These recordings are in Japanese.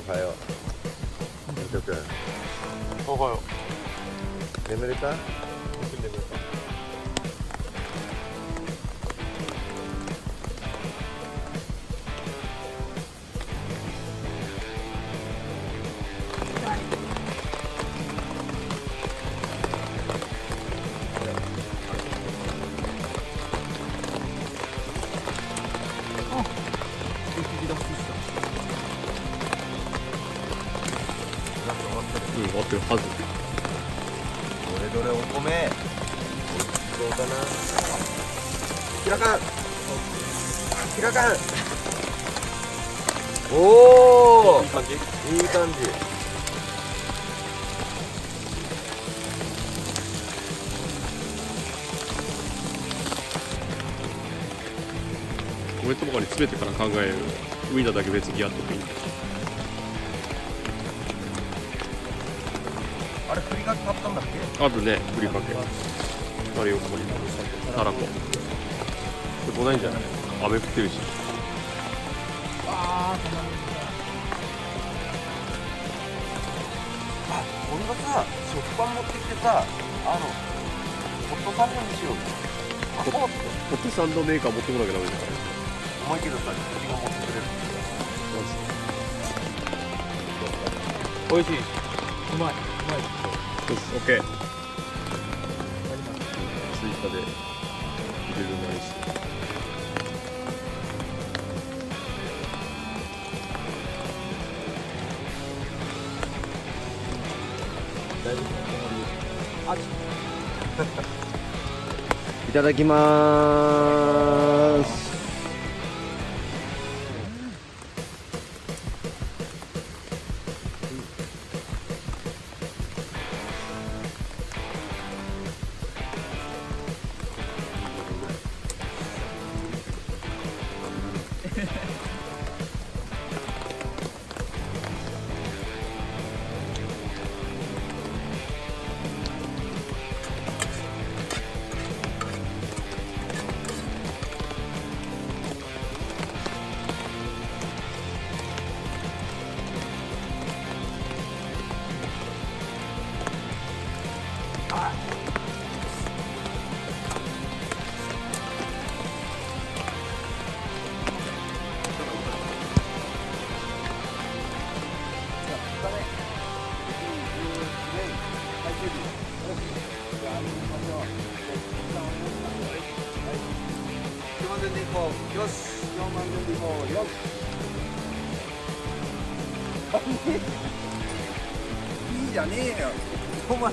おはよう。みとくん。おはよう。眠れた？眠れた。終わってるはず。どれどれお米。美味しそうだな。開かん。開かん。おお。いい感じ。いい感じ。米とかに詰めてから考える。ウインナーだけ別にやっとくいい。あれふりかけ買ったんだっけ？あるね、ふりかけ。あれよ、ここに。たらこ。これ来ないんじゃない？雨降ってるし。あ、俺がさ、食パン持ってきてさ、ホットサンドにしよう。ホットサンドメーカー持ってこなきゃダメだから。重いけどさ、君が持ってくれる。美味しい。うまい。そうです、オッケー。追加で入れるなりして。いただきまーす。よし、4万円でいこうよ。いいじゃねえよ。お前。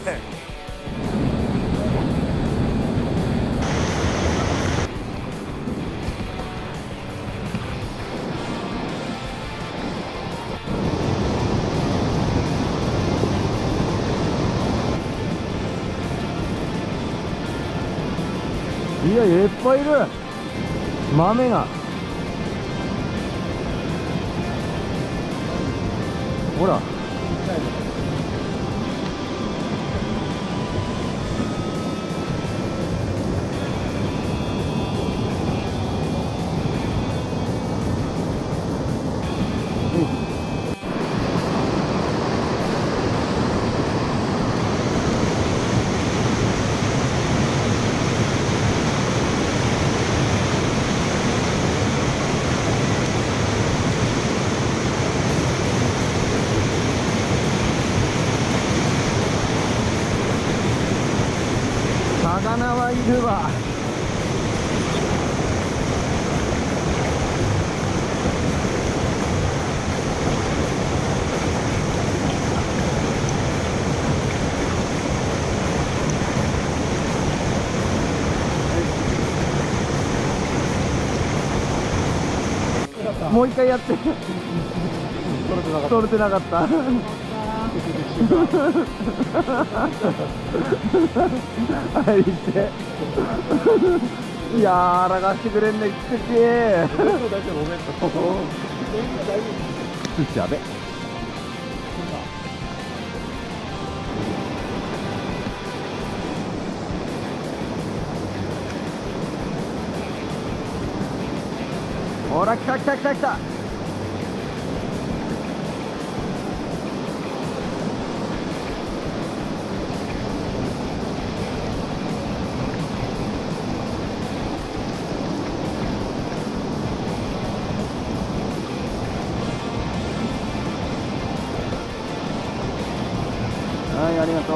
いや、いっぱいいる。豆が。ほら。魚はいるわ。もう一回やって。取れてなかった。入っていやー、荒がしてくれんね、奇跡。寿司やべ。ほら、来た来た来た来た。はい、ありがとう。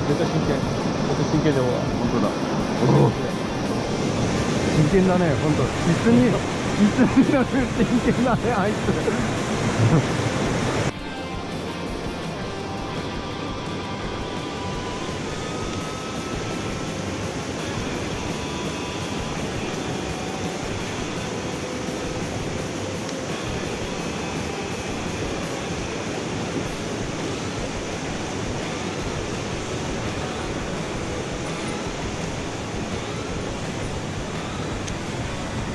絶対真剣。絶対真剣でも。本当だ。真剣だね、本当。実に真剣だね、あいつ。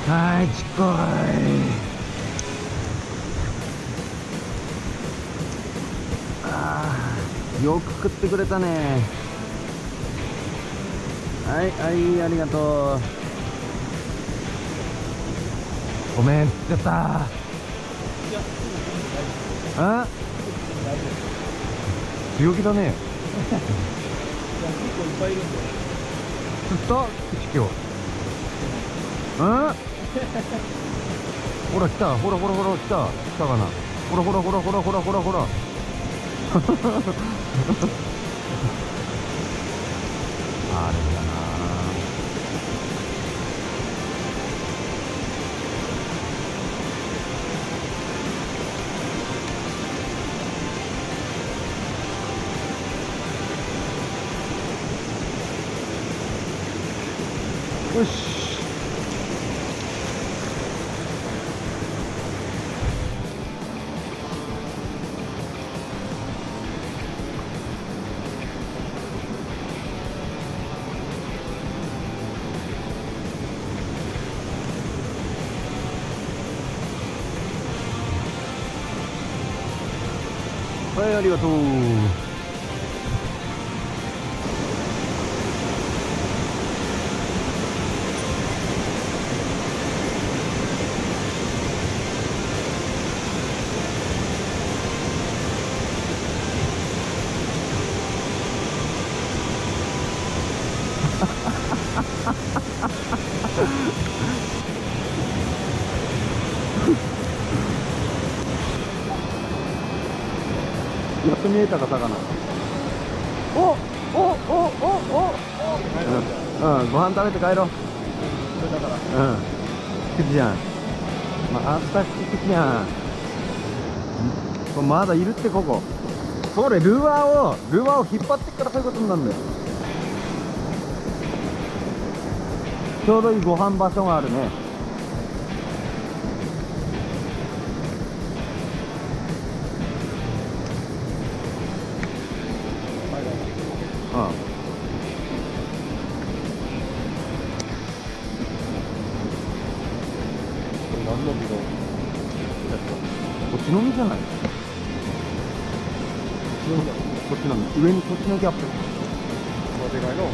はい、ちっこい。ああ、よく食ってくれたね。はい、はい、ありがとう。ごめん、やったー。あ、強気だね。結構いっぱいいるんで。釣った今日。うんほら来た、ほらほらほら来たかな。ほらほらほらほらほらほらほらあれだな。よし。はい、ありがとう。やっと見えたか、魚。おおおおおうん、ご飯食べて帰ろう。うん。好きじゃん。まあ、明日好きじゃん。これまだいるって、ここ。それ、ルアーを引っ張ってっからそういうことになるんだよ。ちょうどいいご飯場所があるね。うん。何の実の。こっちの実じゃない？こっちの実。上にこっちのギャップ。でかいの。うん。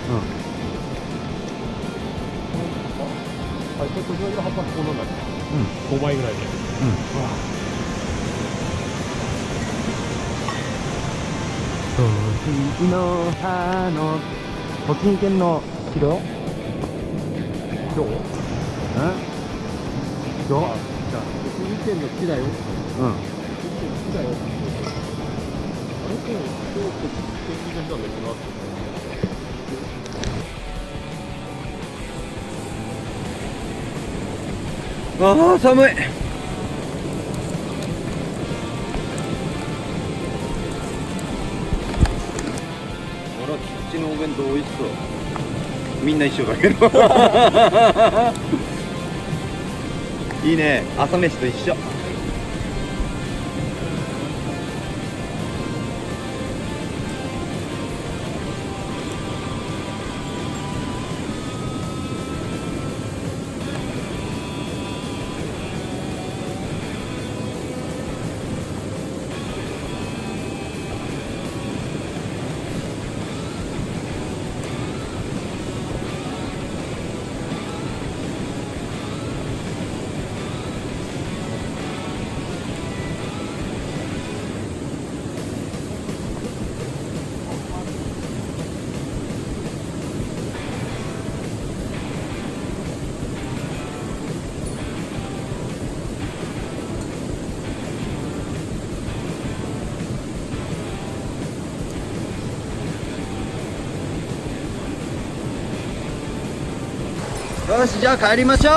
はい、これ時々の葉っぱこんなんだ。うん。 5倍ぐらいで。栃木の葉の栃木県の広今日？今日じゃあ、栃木県の木だよ。うん。栃木県の木だよ。あれ今日栃木県の人なんだけど。ああ、寒い。あら、キッチンのお弁当美味しそう。みんな一緒だけどいいね、朝飯と一緒。よし、じゃあ帰りましょう。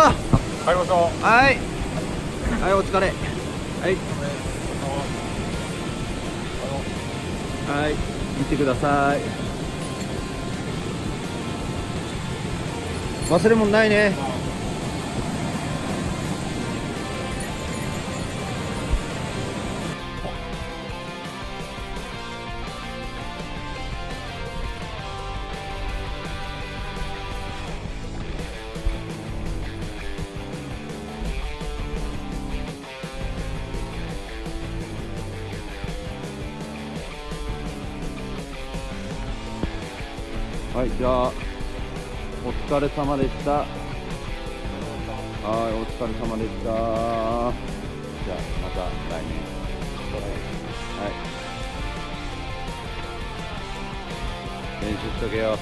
帰りましょう。はいはい、お疲れ。はいはい、見てください。忘れ物ないね。はい、じゃあお疲れ様でした。はい、お疲れ様でした。じゃあまた来年。はい、練習しとけよ。